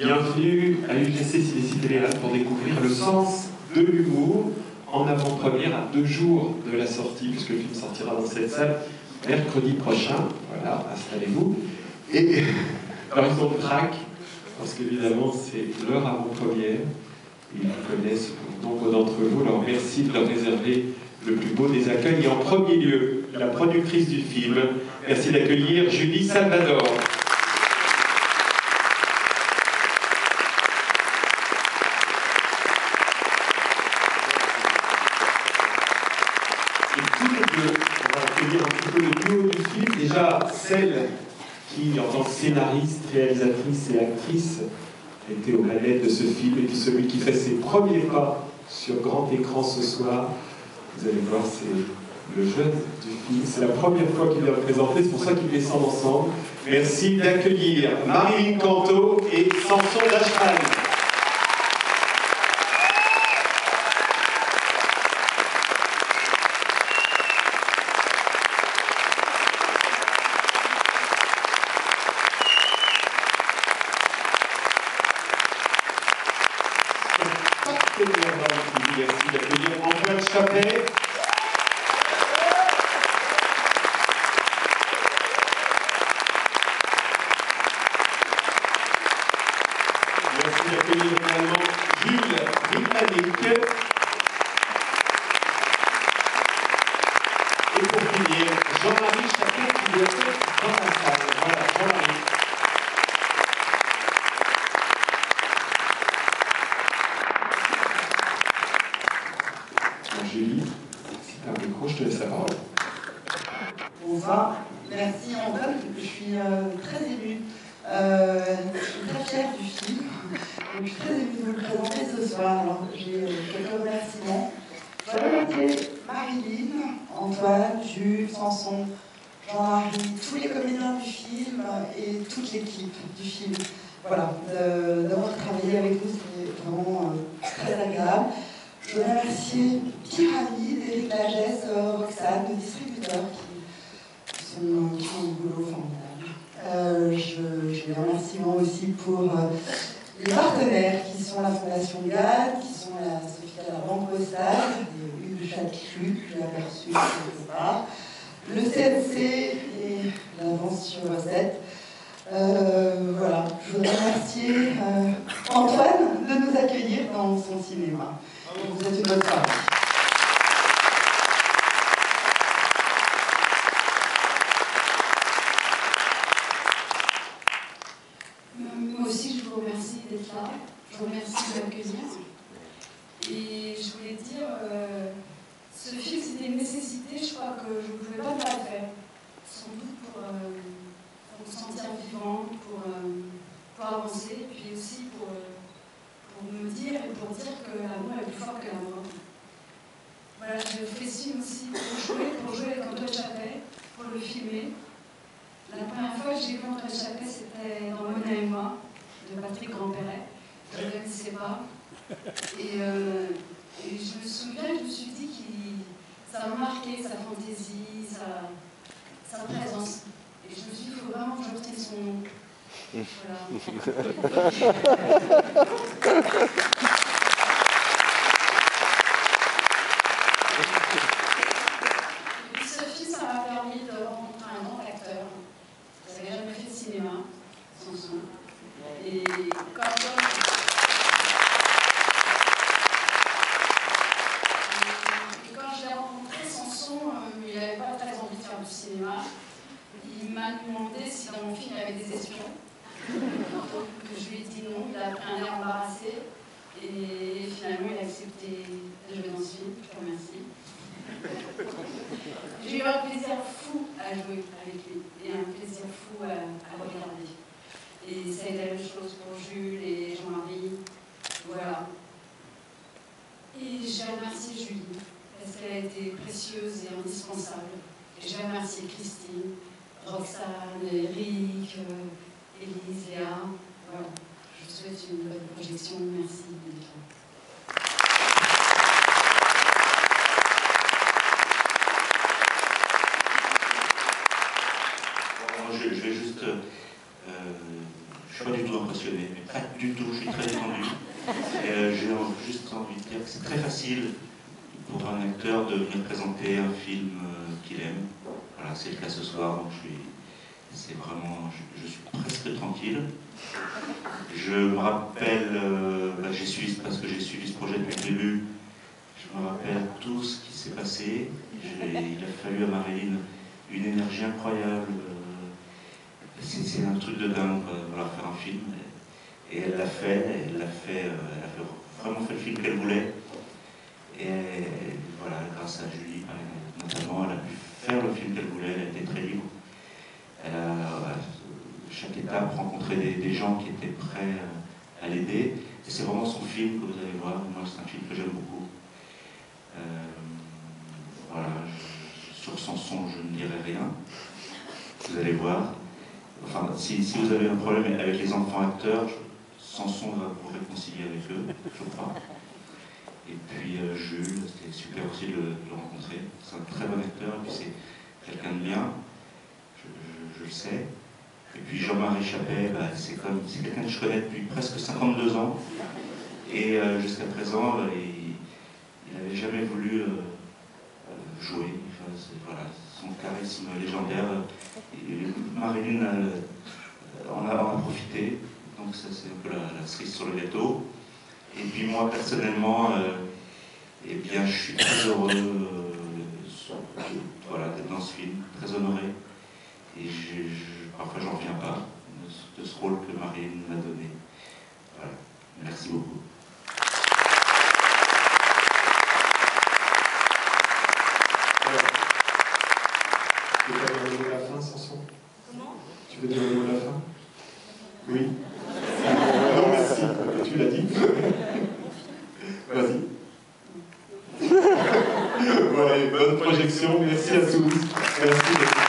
Bienvenue à UGC Ciné-Cinéléal pour découvrir le sens de l'humour en avant-première à 2 jours de la sortie, puisque le film sortira dans cette salle mercredi prochain. Voilà, installez-vous. Et alors ils ont le trac, parce qu'évidemment c'est leur avant-première. Ils connaissent nombre d'entre vous, alors merci de leur réserver le plus beau des accueils. Et en premier lieu, la productrice du film, merci d'accueillir Julie Salvador. Et toutes les deux, on va accueillir un petit peu le duo du film. Déjà, celle qui, en tant que scénariste, réalisatrice et actrice, était aux manettes de ce film, et puis celui qui fait ses premiers pas sur grand écran ce soir. Vous allez voir, c'est le jeune du film. C'est la première fois qu'il est représenté, c'est pour ça qu'ils descendent ensemble. Merci d'accueillir Marilyn Canto et Samson Lachman. Merci d'accueillir Antoine Chapet. Merci d'accueillir également Gilles Britannique. Et pour finir, Jean-Marie Chapet qui est dans la salle. Voilà, Jean-Marie. Julie, si tu as un micro, je te laisse la parole. Bonsoir, merci Antoine, je suis très émue, je suis très fière du film, donc je suis très émue de vous le présenter ce soir. Alors j'ai quelques remerciements. Je voudrais remercier Marilyn, Antoine, Jules, Samson, Jean-Marie, tous les comédiens du film et toute l'équipe du film. Voilà, d'avoir travaillé avec vous, c'est vraiment très agréable. Je voudrais remercier Pyramide, Éric Lagesse, Roxane, le distributeur qui font un boulot formidable. Je les remercie moi aussi pour les partenaires qui sont la Fondation GAD, qui sont la Sophie de la Banque Postale, Hugues Châtelu, que j'ai aperçu quelque part, le CNC et l'avance sur recette. Voilà, je voudrais remercier Antoine de nous accueillir dans son cinéma. Vous êtes une bonne soirée. Moi aussi, je vous remercie d'être là. Je vous remercie de m'accueillir. Et je voulais dire, ce film, c'était une nécessité. Je crois que je ne pouvais pas me la faire. Sans doute pour me sentir vivant, pour avancer, et puis aussi pour me dire et pour dire que l'amour est plus fort que la mort. Voilà, je fais ce film aussi pour jouer avec Antoine Chapet, pour le filmer. La première fois que j'ai vu Antoine Chapet, c'était dans Mona et moi, de Patrick Grandperret. Je ne le connaissais pas. Et je me souviens, je me suis dit que ça m'a marqué, sa fantaisie, sa présence. Et je me suis dit, il faut vraiment que je retienne son nom. Voilà. Et puis ce film, ça m'a permis de rencontrer un grand acteur. Je n'avais jamais fait de cinéma, Samson. Et quand je l'ai rencontré, Samson, il n'avait pas très envie de faire du cinéma. Il m'a demandé si dans mon film il y avait des espions. Donc je lui ai dit non, il a pris un air embarrassé. Et finalement, il a accepté de jouer dans ce film. Je te remercie. J'ai eu un plaisir fou à jouer avec lui et un plaisir fou à regarder. Et ça a été la même chose pour Jules et Jean-Marie. Voilà. Et j'ai remercié Julie, parce qu'elle a été précieuse et indispensable. Et j'ai remercié Christine, Roxane, Eric, Élise, Léa. Voilà. Je vous souhaite une bonne projection. Merci d'être là. Je vais juste... je ne suis pas du tout impressionné, mais Pas du tout, je suis très détendu. J'ai juste envie de dire que c'est très facile pour un acteur de venir présenter un film qu'il aime. Voilà, c'est le cas ce soir, donc c'est vraiment, je suis presque tranquille. Je me rappelle, parce que j'ai suivi ce projet depuis le début, je me rappelle tout ce qui s'est passé. Il a fallu à Marilyn une énergie incroyable. C'est un truc de dingue, voilà, faire un film. Et elle l'a fait, elle a vraiment fait le film qu'elle voulait. Et voilà, grâce à Julie, notamment, elle a pu faire le film qu'elle voulait, elle était très libre. Elle a, chaque étape, rencontré des gens qui étaient prêts à l'aider. Et c'est vraiment son film que vous allez voir. Moi, c'est un film que j'aime beaucoup. Voilà, sur Samson, je ne dirai rien. Vous allez voir. Enfin, si vous avez un problème avec les enfants acteurs, Samson va vous réconcilier avec eux, je crois. Et puis Jules, c'était super aussi de le rencontrer. C'est un très bon acteur, et puis c'est quelqu'un de bien, je le sais. Et puis Jean-Marie Chappet, c'est quelqu'un que je connais depuis presque 52 ans. Et jusqu'à présent, il n'avait jamais voulu jouer. Enfin, voilà, son charisme légendaire. Marilyn en a profité. Donc ça, c'est un peu la cerise sur le gâteau. Et puis moi, personnellement, eh bien, je suis très heureux voilà, d'être dans ce film, très honoré. Et parfois, j'en reviens pas de ce rôle que Marilyn m'a donné. Voilà. Merci beaucoup. Tu veux dire le mot de la fin, Samson? Comment? Tu veux dire le mot de la fin? Oui. Non, merci. Tu l'as dit. Vas-y. Voilà, bonne projection. Merci à tous. Merci.